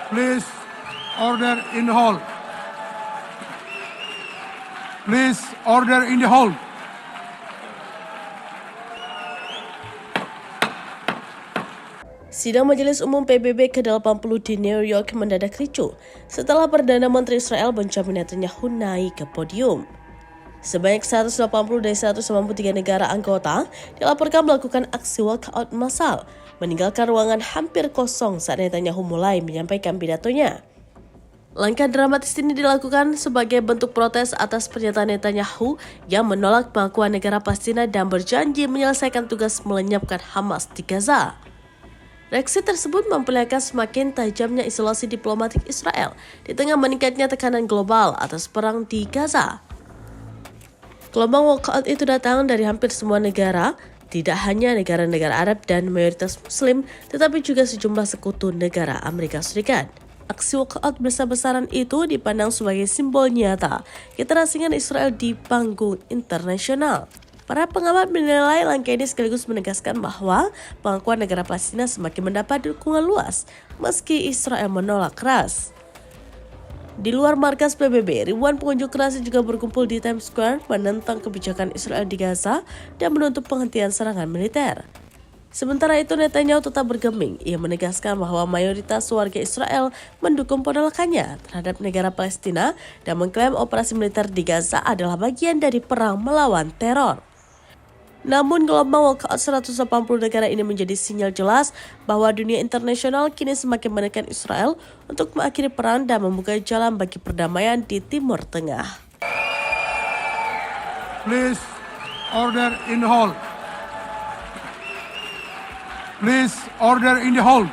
Please order in the hall. Please order in the hall. Sidang Majelis Umum PBB ke-80 di New York mendadak ricuh setelah Perdana Menteri Israel Benjamin Netanyahu naik ke podium. Sebanyak 180 dari 193 negara anggota dilaporkan melakukan aksi walkout massal, meninggalkan ruangan hampir kosong saat Netanyahu mulai menyampaikan pidatonya. Langkah dramatis ini dilakukan sebagai bentuk protes atas pernyataan Netanyahu yang menolak pengakuan negara Palestina dan berjanji menyelesaikan tugas melenyapkan Hamas di Gaza. Reaksi tersebut memperlihatkan semakin tajamnya isolasi diplomatik Israel di tengah meningkatnya tekanan global atas perang di Gaza. Gelombang walkout itu datang dari hampir semua negara, tidak hanya negara-negara Arab dan mayoritas Muslim, tetapi juga sejumlah sekutu negara Amerika Serikat. Aksi walkout besar-besaran itu dipandang sebagai simbol nyata keterasingan Israel di panggung internasional. Para pengamat menilai langkah ini sekaligus menegaskan bahwa pengakuan negara Palestina semakin mendapat dukungan luas meski Israel menolak keras. Di luar markas PBB, ribuan pengunjuk rasa juga berkumpul di Times Square menentang kebijakan Israel di Gaza dan menuntut penghentian serangan militer. Sementara itu Netanyahu tetap bergeming. Ia menegaskan bahwa mayoritas warga Israel mendukung penolakannya terhadap negara Palestina dan mengklaim operasi militer di Gaza adalah bagian dari perang melawan teror. Namun gelombang walkout 180 negara ini menjadi sinyal jelas bahwa dunia internasional kini semakin menekan Israel untuk mengakhiri perang dan membuka jalan bagi perdamaian di Timur Tengah. Please order in the hall. Please order in the hall.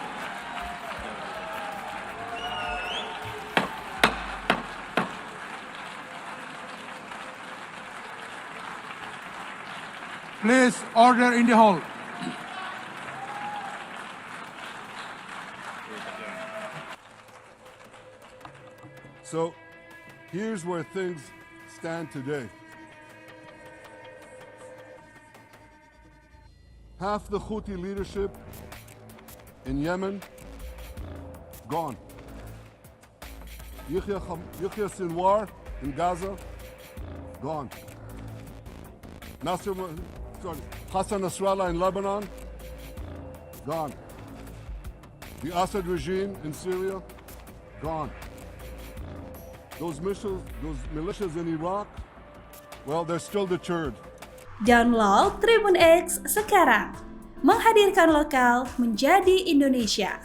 Please order in the hall. So, here's where things stand today. Half the Houthi leadership in Yemen, gone. Yahya Sinwar in Gaza, gone. Hassan Nasrallah in Lebanon, gone. The Assad regime in Syria, gone. Those militias in Iraq, well, they're still deterred. Download Tribun X sekarang, menghadirkan lokal menjadi Indonesia.